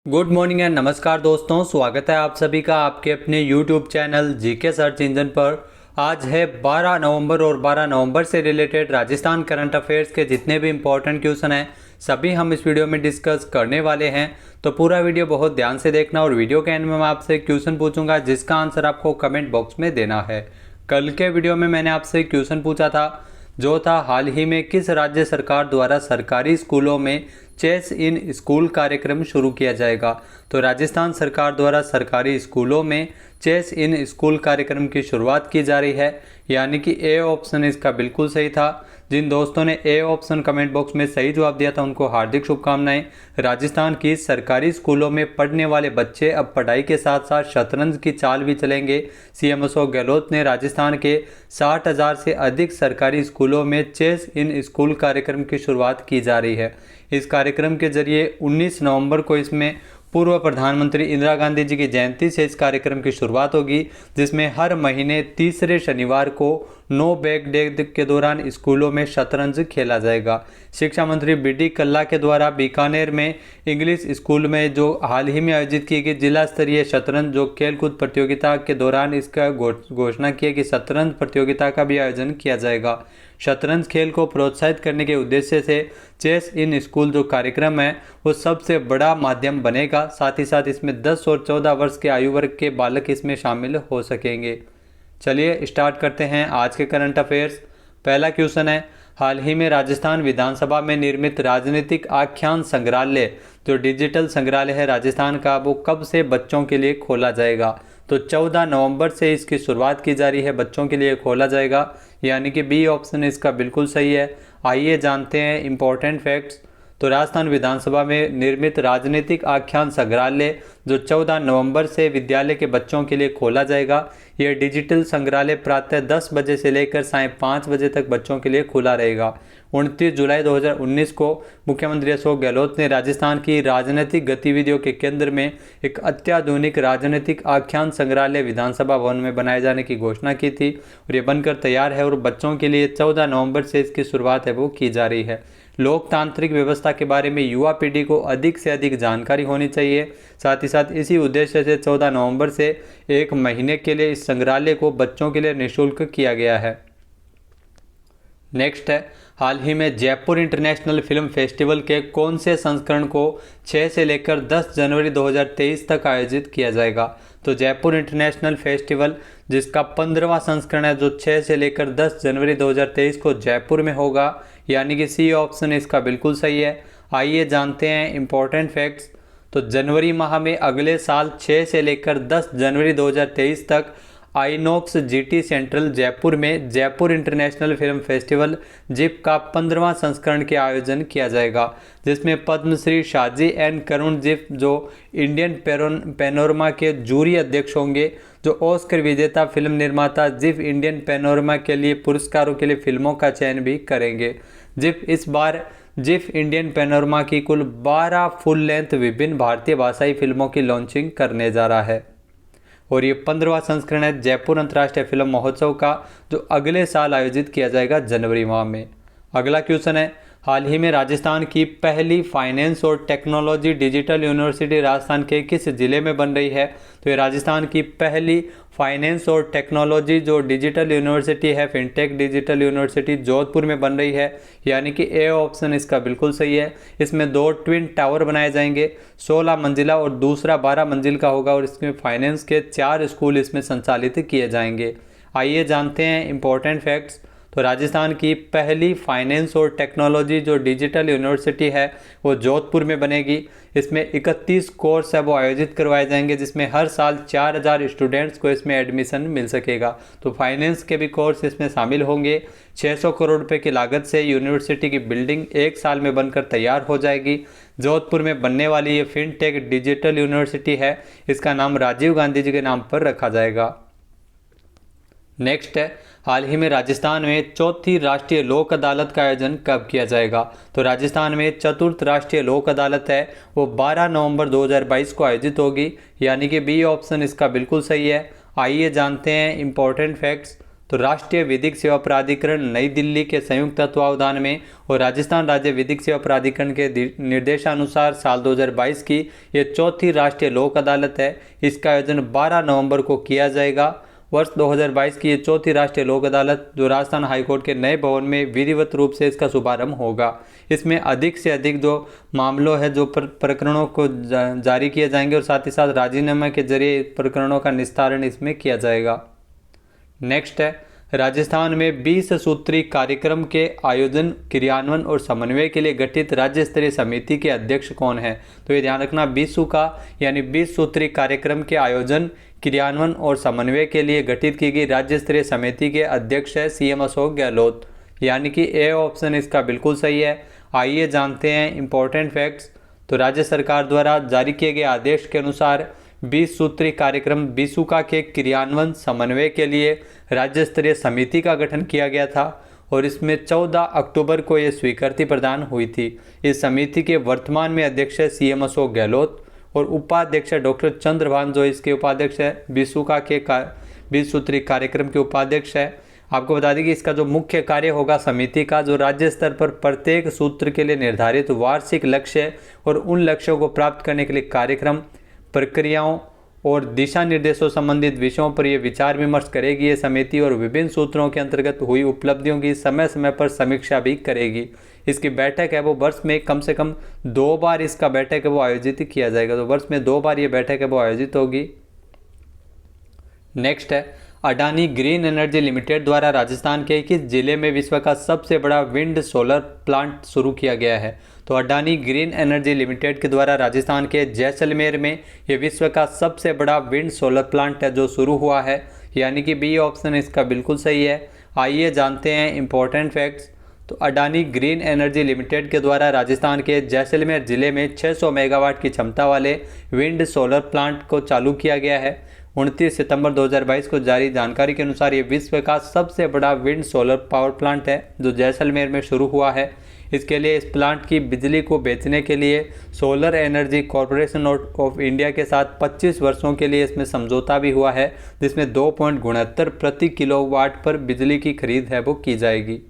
Good morning and नमस्कार दोस्तों, स्वागत है आप सभी का आपके अपने YouTube channel GK search engine पर। आज है 12 नवंबर और 12 नवंबर से रिलेटेड राजस्थान करंट अफेयर्स के जितने भी इम्पोर्टेंट क्वेश्चन हैं सभी हम इस वीडियो में डिस्कस करने वाले हैं। तो पूरा वीडियो बहुत ध्यान से देखना और वीडियो के एंड में मैं आपसे क्वेश्चन पूछूंगा जिसका आंसर आपको कमेंट बॉक्स में देना है। कल के वीडियो में मैंने आपसे क्वेश्चन पूछा था जो था हाल ही में किस राज्य सरकार द्वारा सरकारी स्कूलों में चेस इन स्कूल कार्यक्रम शुरू किया जाएगा। तो राजस्थान सरकार द्वारा सरकारी स्कूलों में चेस इन स्कूल कार्यक्रम की शुरुआत की जा रही है, यानी कि ए ऑप्शन इसका बिल्कुल सही था। जिन दोस्तों ने ए ऑप्शन कमेंट बॉक्स में सही जवाब दिया था उनको हार्दिक शुभकामनाएं। राजस्थान की सरकारी स्कूलों में पढ़ने वाले बच्चे अब पढ़ाई के साथ साथ शतरंज की चाल भी चलेंगे। सीएम अशोक गहलोत ने राजस्थान के 60,000 से अधिक सरकारी स्कूलों में चेस इन स्कूल कार्यक्रम की शुरुआत की जा रही है। इस कार्यक्रम के जरिए 19 नवंबर को इसमें पूर्व प्रधानमंत्री इंदिरा गांधी जी की जयंती से इस कार्यक्रम की शुरुआत होगी, जिसमें हर महीने तीसरे शनिवार को नो बैग डे के दौरान स्कूलों में शतरंज खेला जाएगा। शिक्षा मंत्री बीडी कल्ला के द्वारा बीकानेर में इंग्लिश स्कूल में जो हाल ही में आयोजित की गई जिला स्तरीय शतरंज जो खेलकूद प्रतियोगिता के दौरान इसका घोषणा की कि शतरंज प्रतियोगिता का भी आयोजन किया जाएगा। शतरंज खेल को प्रोत्साहित करने के उद्देश्य से चेस इन स्कूल जो कार्यक्रम है वो सबसे बड़ा माध्यम बनेगा। साथ ही साथ इसमें 10 और 14 वर्ष के आयु वर्ग के बालक इसमें शामिल हो सकेंगे। चलिए स्टार्ट करते हैं आज के करंट अफेयर्स। पहला क्वेश्चन है, हाल ही में राजस्थान विधानसभा में निर्मित राजनीतिक आख्यान संग्रहालय जो डिजिटल संग्रहालय है राजस्थान का वो कब से बच्चों के लिए खोला जाएगा। तो 14 नवंबर से इसकी शुरुआत की जा रही है, बच्चों के लिए खोला जाएगा, यानी कि बी ऑप्शन इसका बिल्कुल सही है। आइए जानते हैं इंपॉर्टेंट फैक्ट्स। तो राजस्थान विधानसभा में निर्मित राजनीतिक आख्यान संग्रहालय जो 14 नवंबर से विद्यालय के बच्चों के लिए खोला जाएगा। यह डिजिटल संग्रहालय प्रातः 10 बजे से लेकर सायं 5 बजे तक बच्चों के लिए खुला रहेगा। 29 जुलाई 2019 को मुख्यमंत्री अशोक गहलोत ने राजस्थान की राजनीतिक गतिविधियों के केंद्र में एक अत्याधुनिक राजनीतिक आख्यान संग्रहालय विधानसभा भवन में बनाए जाने की घोषणा की थी और ये बनकर तैयार है और बच्चों के लिए 14 नवंबर से इसकी शुरुआत है वो की जा रही है। लोकतांत्रिक व्यवस्था के बारे में युवा पीढ़ी को अधिक से अधिक जानकारी होनी चाहिए। साथ ही साथ इसी उद्देश्य से 14 नवंबर से एक महीने के लिए इस संग्रहालय को बच्चों के लिए निःशुल्क किया गया है। नेक्स्ट है, हाल ही में जयपुर इंटरनेशनल फिल्म फेस्टिवल के कौन से संस्करण को 6 से लेकर 10 जनवरी 2023 तक आयोजित किया जाएगा। तो जयपुर इंटरनेशनल फेस्टिवल जिसका 15वां संस्करण है जो 6 से लेकर 10 जनवरी 2023 को जयपुर में होगा, यानी कि सी ऑप्शन इसका बिल्कुल सही है। आइए जानते हैं इंपॉर्टेंट फैक्ट्स। तो जनवरी माह में अगले साल 6 से लेकर 10 जनवरी 2023 तक आइनॉक्स जीटी सेंट्रल जयपुर में Jaipur international film festival zip का 15वां संस्करण के आयोजन किया जाएगा, जिसमें पद्मश्री शाजी एन करुण जिप जो इंडियन पैनोरमा के जूरी अध्यक्ष होंगे, जो ऑस्कर विजेता फिल्म निर्माता जिप इंडियन पैनोरमा के लिए पुरस्कारों के लिए फिल्मों का चयन भी करेंगे। जिप इस बार जिप इंडियन पैनोरमा की कुल 12 फुल लेंथ विभिन्न भारतीय भाषाई फिल्मों की लॉन्चिंग करने जा रहा है और ये 15वां संस्करण है जयपुर अंतर्राष्ट्रीय फिल्म महोत्सव का जो अगले साल आयोजित किया जाएगा जनवरी माह में। अगला क्वेश्चन है, हाल ही में राजस्थान की पहली फाइनेंस और टेक्नोलॉजी डिजिटल यूनिवर्सिटी राजस्थान के किस जिले में बन रही है। तो ये राजस्थान की पहली फाइनेंस और टेक्नोलॉजी जो डिजिटल यूनिवर्सिटी है फिनटेक डिजिटल यूनिवर्सिटी जोधपुर में बन रही है, यानी कि ए ऑप्शन इसका बिल्कुल सही है। इसमें 2 ट्विन टावर बनाए जाएंगे, 16 मंजिला और दूसरा 12 मंजिल का होगा और इसमें फाइनेंस के 4 स्कूल इसमें संचालित किए जाएंगे। आइए जानते हैं इंपॉर्टेंट फैक्ट्स। तो राजस्थान की पहली फाइनेंस और टेक्नोलॉजी जो डिजिटल यूनिवर्सिटी है वो जोधपुर में बनेगी। इसमें 31 कोर्स है वो आयोजित करवाए जाएंगे, जिसमें हर साल 4000 स्टूडेंट्स को इसमें एडमिशन मिल सकेगा। तो फाइनेंस के भी कोर्स इसमें शामिल होंगे। 600 करोड़ रुपए की लागत से यूनिवर्सिटी की बिल्डिंग 1 साल में बनकर तैयार हो जाएगी। जोधपुर में बनने वाली ये फिनटेक डिजिटल यूनिवर्सिटी है, इसका नाम राजीव गांधी जी के नाम पर रखा जाएगा। नेक्स्ट है, हाल ही में राजस्थान में चौथी राष्ट्रीय लोक अदालत का आयोजन कब किया जाएगा। तो राजस्थान में चतुर्थ राष्ट्रीय लोक अदालत है वो 12 नवंबर 2022 को आयोजित होगी, यानी कि बी ऑप्शन इसका बिल्कुल सही है। आइए जानते हैं इंपॉर्टेंट फैक्ट्स। तो राष्ट्रीय विधिक सेवा प्राधिकरण नई दिल्ली के संयुक्त तत्वावधान में और राजस्थान राज्य विधिक सेवा प्राधिकरण के निर्देशानुसार साल 2022 की ये चौथी राष्ट्रीय लोक अदालत है। इसका आयोजन 12 नवंबर को किया जाएगा। वर्ष 2022 की ये चौथी राष्ट्रीय लोक अदालत जो राजस्थान हाईकोर्ट के नए भवन में विधिवत रूप से इसका शुभारंभ होगा। इसमें अधिक से अधिक जो मामलों है जो प्रकरणों को जारी किए जाएंगे और साथ ही साथ राजीनामे के जरिए प्रकरणों का निस्तारण इसमें किया जाएगा। नेक्स्ट है, राजस्थान में 20 सूत्री कार्यक्रम के आयोजन, क्रियान्वयन और समन्वय के लिए गठित राज्य स्तरीय समिति के अध्यक्ष कौन है? तो ये ध्यान रखना, 20 का यानी 20 सूत्री कार्यक्रम के आयोजन, क्रियान्वयन और समन्वय के लिए गठित की गई राज्य स्तरीय समिति के अध्यक्ष है सीएम अशोक गहलोत, यानी कि ए ऑप्शन इसका बिल्कुल सही है। आइए जानते हैं इंपॉर्टेंट फैक्ट्स। तो राज्य सरकार द्वारा जारी किए गए आदेश के अनुसार 20 सूत्री कार्यक्रम बीसूका के क्रियान्वयन समन्वय के लिए राज्य स्तरीय समिति का गठन किया गया था और इसमें 14 अक्टूबर को यह स्वीकृति प्रदान हुई थी। इस समिति के वर्तमान में अध्यक्ष है सीएम अशोक गहलोत और उपाध्यक्ष है डॉक्टर चंद्रभान, जो इसके उपाध्यक्ष है बीसूका के 20 सूत्री कार्यक्रम के उपाध्यक्ष है। आपको बता दें कि इसका जो मुख्य कार्य होगा समिति का, जो राज्य स्तर पर प्रत्येक सूत्र के लिए निर्धारित वार्षिक लक्ष्य और उन लक्ष्यों को प्राप्त करने के लिए कार्यक्रम, प्रक्रियाओं और दिशा निर्देशों संबंधित विषयों पर यह विचार विमर्श करेगी। ये समिति और विभिन्न सूत्रों के अंतर्गत हुई उपलब्धियों की समय समय पर समीक्षा भी करेगी। इसकी बैठक है वो वर्ष में कम से कम 2 बार इसका बैठक है वो आयोजित किया जाएगा। तो वर्ष में 2 बार ये बैठक है वो आयोजित होगी। नेक्स्ट है, अडानी ग्रीन एनर्जी लिमिटेड द्वारा राजस्थान के किस जिले में विश्व का सबसे बड़ा विंड सोलर प्लांट शुरू किया गया है? तो अडानी ग्रीन एनर्जी लिमिटेड के द्वारा राजस्थान के जैसलमेर में ये विश्व का सबसे बड़ा विंड सोलर प्लांट है जो शुरू हुआ है, यानी कि बी ऑप्शन इसका बिल्कुल सही है। आइए जानते हैं इंपॉर्टेंट फैक्ट्स। तो अडानी ग्रीन एनर्जी लिमिटेड के द्वारा राजस्थान के जैसलमेर जिले में 600 मेगावाट की क्षमता वाले विंड सोलर प्लांट को चालू किया गया है। 29 सितंबर 2022 को जारी जानकारी के अनुसार ये विश्व का सबसे बड़ा विंड सोलर पावर प्लांट है जो जैसलमेर में शुरू हुआ है। इसके लिए इस प्लांट की बिजली को बेचने के लिए solar energy corporation of India के साथ 25 वर्षों के लिए इसमें समझौता भी हुआ है, जिसमें 2.69 प्रति किलोवाट पर बिजली की खरीद है वो की जाएगी।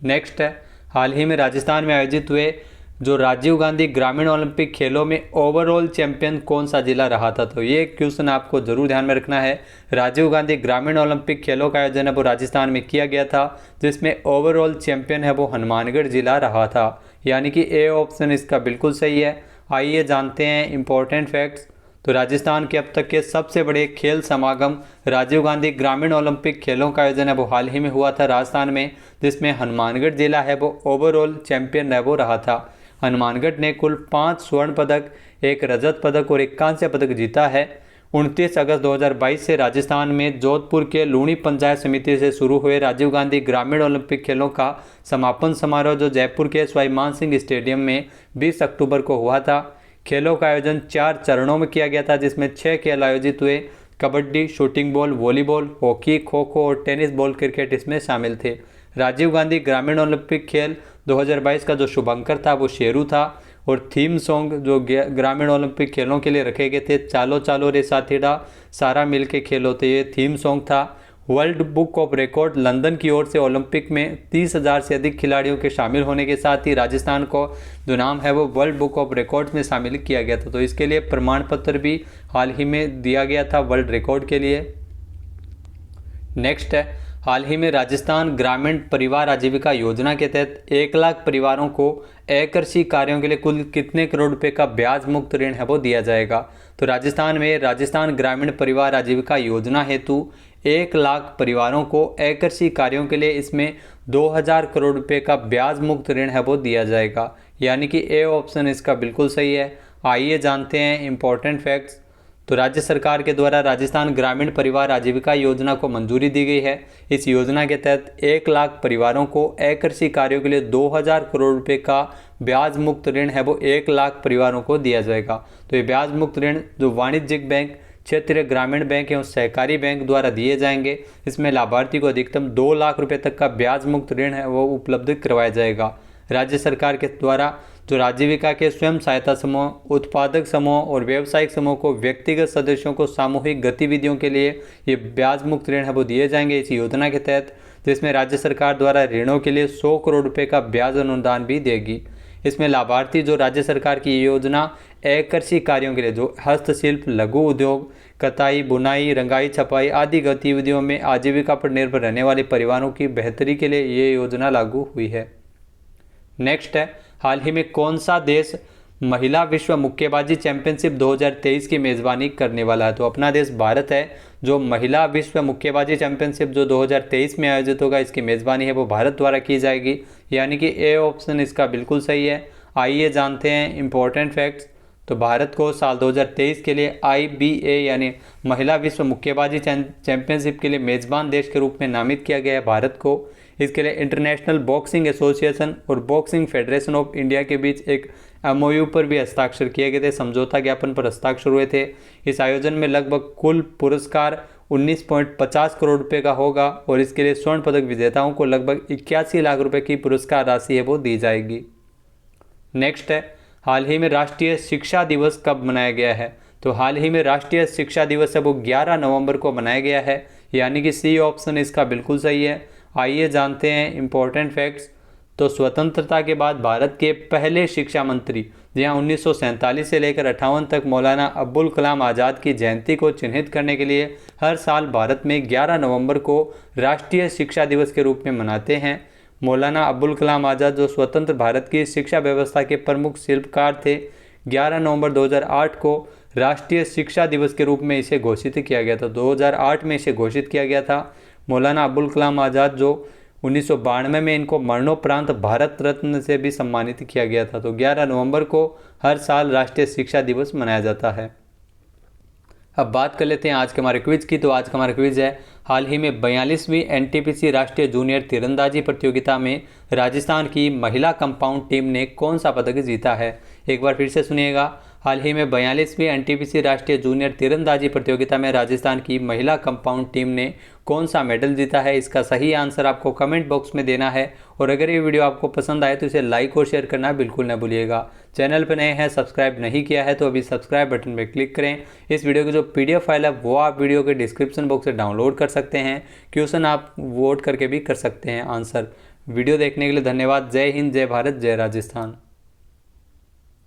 नेक्स्ट है, हाल ही में राजस्थान में आयोजित हुए जो राजीव गांधी ग्रामीण ओलंपिक खेलों में ओवरऑल चैंपियन कौन सा जिला रहा था? तो ये क्वेश्चन आपको जरूर ध्यान में रखना है। राजीव गांधी ग्रामीण ओलंपिक खेलों का आयोजन है वो राजस्थान में किया गया था, जिसमें ओवरऑल चैंपियन है वो हनुमानगढ़ जिला रहा था, यानी कि ए ऑप्शन इसका बिल्कुल सही है। आइए जानते हैं इंपॉर्टेंट फैक्ट्स। तो राजस्थान के अब तक के सबसे बड़े खेल समागम राजीव गांधी ग्रामीण ओलंपिक खेलों का आयोजन है वो हाल ही में हुआ था राजस्थान में, जिसमें हनुमानगढ़ जिला है वो ओवरऑल चैंपियन है वो रहा था। हनुमानगढ़ ने कुल 5 स्वर्ण पदक, 1 रजत पदक और 1 कांस्य पदक जीता है। 29 अगस्त 2022 से राजस्थान में जोधपुर के लूणी पंचायत समिति से शुरू हुए राजीव गांधी ग्रामीण ओलंपिक खेलों का समापन समारोह जो जयपुर के सवाई मानसिंह स्टेडियम में 20 अक्टूबर को हुआ था। खेलों का आयोजन 4 चरणों में किया गया था, जिसमें 6 खेल आयोजित हुए। Kabaddi, shooting ball, volleyball, hockey, kho kho और टेनिस बॉल, क्रिकेट इसमें शामिल थे। राजीव गांधी ग्रामीण ओलंपिक खेल 2022 का जो शुभंकर था वो शेरू था और थीम सॉन्ग जो ग्रामीण ओलंपिक खेलों के लिए रखे गए थे चालो चालो रे साथीड़ा सारा मिल के खेलो थे, ये थीम सॉन्ग था। World book of record London की ओर से ओलंपिक में 30,000 से अधिक खिलाड़ियों के शामिल होने के साथ ही राजस्थान को जो नाम है वो वर्ल्ड बुक ऑफ रिकॉर्ड्स में शामिल किया गया था। तो इसके लिए प्रमाण पत्र भी हाल ही में दिया गया था वर्ल्ड रिकॉर्ड के लिए। नेक्स्ट है, हाल ही में राजस्थान ग्रामीण परिवार आजीविका योजना के तहत 1 लाख परिवारों को अकृषि कार्यों के लिए कुल कितने करोड़ रुपए का ब्याज मुक्त ऋण है वो दिया जाएगा? तो राजस्थान में राजस्थान ग्रामीण परिवार आजीविका योजना हेतु 1 लाख परिवारों को अकृषि कार्यों के लिए इसमें 2000 करोड़ रुपए का ब्याज मुक्त ऋण है वो दिया जाएगा, यानी कि ए ऑप्शन इसका बिल्कुल सही है। आइए जानते हैं इंपॉर्टेंट फैक्ट्स। तो राज्य सरकार के द्वारा राजस्थान ग्रामीण परिवार आजीविका योजना को मंजूरी दी गई है। इस योजना के तहत 1 लाख परिवारों को अकृषि कार्यों के लिए 2000 करोड़ रुपए का ब्याज मुक्त ऋण है वो 1 लाख परिवारों को दिया जाएगा। तो ये ब्याज मुक्त ऋण जो वाणिज्यिक बैंक, क्षेत्रीय ग्रामीण बैंक एवं सहकारी बैंक द्वारा दिए जाएंगे। इसमें लाभार्थी को अधिकतम 2 लाख रुपए तक का ब्याज मुक्त ऋण है वो उपलब्ध करवाया जाएगा। राज्य सरकार के द्वारा जो आजीविका के स्वयं सहायता समूह, उत्पादक समूह और व्यावसायिक समूह को व्यक्तिगत सदस्यों को सामूहिक गतिविधियों के लिए ये ब्याज मुक्त ऋण है वो दिए जाएंगे इस योजना के तहत, जिसमें राज्य सरकार द्वारा ऋणों के लिए 100 करोड़ रुपए का ब्याज अनुदान भी देगी। इसमें लाभार्थी जो राज्य सरकार की योजना अकृषि कार्यों के लिए जो हस्तशिल्प, लघु उद्योग, कताई, बुनाई, रंगाई, छपाई आदि गतिविधियों में आजीविका पर निर्भर रहने वाले परिवारों की बेहतरी के लिए ये योजना लागू हुई है। नेक्स्ट है, हाल ही में कौन सा देश महिला विश्व मुक्केबाजी चैंपियनशिप 2023 की मेज़बानी करने वाला है? तो अपना देश भारत है, जो महिला विश्व मुक्केबाजी चैंपियनशिप जो 2023 में आयोजित होगा इसकी मेज़बानी है वो भारत द्वारा की जाएगी, यानी कि ए ऑप्शन इसका बिल्कुल सही है। आइए जानते हैं इंपॉर्टेंट फैक्ट्स। तो भारत को साल 2023 के लिए IBA यानी महिला विश्व मुक्केबाजी चैंपियनशिप के लिए मेज़बान देश के रूप में नामित किया गया है भारत को। इसके लिए इंटरनेशनल बॉक्सिंग एसोसिएशन और बॉक्सिंग फेडरेशन ऑफ इंडिया के बीच एक MOU पर भी हस्ताक्षर किए गए थे, समझौता ज्ञापन पर हस्ताक्षर हुए थे। इस आयोजन में लगभग कुल पुरस्कार 19.50 करोड़ रुपए का होगा और इसके लिए स्वर्ण पदक विजेताओं को लगभग 81 लाख रुपए की पुरस्कार राशि है वो दी जाएगी। नेक्स्ट है, हाल ही में राष्ट्रीय शिक्षा दिवस कब मनाया गया है? तो हाल ही में राष्ट्रीय शिक्षा दिवस है वो 11 नवंबर को मनाया गया है, यानी कि सी ऑप्शन इसका बिल्कुल सही है। आइए जानते हैं इंपॉर्टेंट फैक्ट्स। तो स्वतंत्रता के बाद भारत के पहले शिक्षा मंत्री, जहाँ 1947 से लेकर 58 तक मौलाना अब्दुल कलाम आज़ाद की जयंती को चिन्हित करने के लिए हर साल भारत में 11 नवंबर को राष्ट्रीय शिक्षा दिवस के रूप में मनाते हैं। मौलाना अब्दुल कलाम आज़ाद जो स्वतंत्र भारत की शिक्षा व्यवस्था के प्रमुख शिल्पकार थे, 11 नवंबर 2008 को राष्ट्रीय शिक्षा दिवस के रूप में इसे घोषित किया गया था। 2008 में इसे घोषित किया गया था। मौलाना अब्दुल कलाम आज़ाद जो 1992 में इनको मरणोपरांत भारत रत्न से भी सम्मानित किया गया था। तो 11 नवंबर को हर साल राष्ट्रीय शिक्षा दिवस मनाया जाता है। अब बात कर लेते हैं आज के हमारे क्विज की। तो आज का हमारा क्विज है, हाल ही में 42वीं NTPC राष्ट्रीय जूनियर तीरंदाजी प्रतियोगिता में राजस्थान की महिला कंपाउंड टीम ने कौन सा पदक जीता है? एक बार फिर से सुनिएगा। हाल ही में 42वीं NTPC राष्ट्रीय जूनियर तीरंदाजी प्रतियोगिता में राजस्थान की महिला कंपाउंड टीम ने कौन सा मेडल जीता है? इसका सही आंसर आपको कमेंट बॉक्स में देना है। और अगर ये वीडियो आपको पसंद आए तो इसे लाइक और शेयर करना बिल्कुल न भूलिएगा। चैनल पर नए हैं, सब्सक्राइब नहीं किया है तो अभी सब्सक्राइब बटन पर क्लिक करें। इस वीडियो की जो PDF फाइल है वो आप वीडियो के डिस्क्रिप्शन बॉक्स से डाउनलोड कर सकते हैं। क्वेश्चन आप वोट करके भी कर सकते हैं आंसर। वीडियो देखने के लिए धन्यवाद। जय हिंद, जय भारत, जय राजस्थान।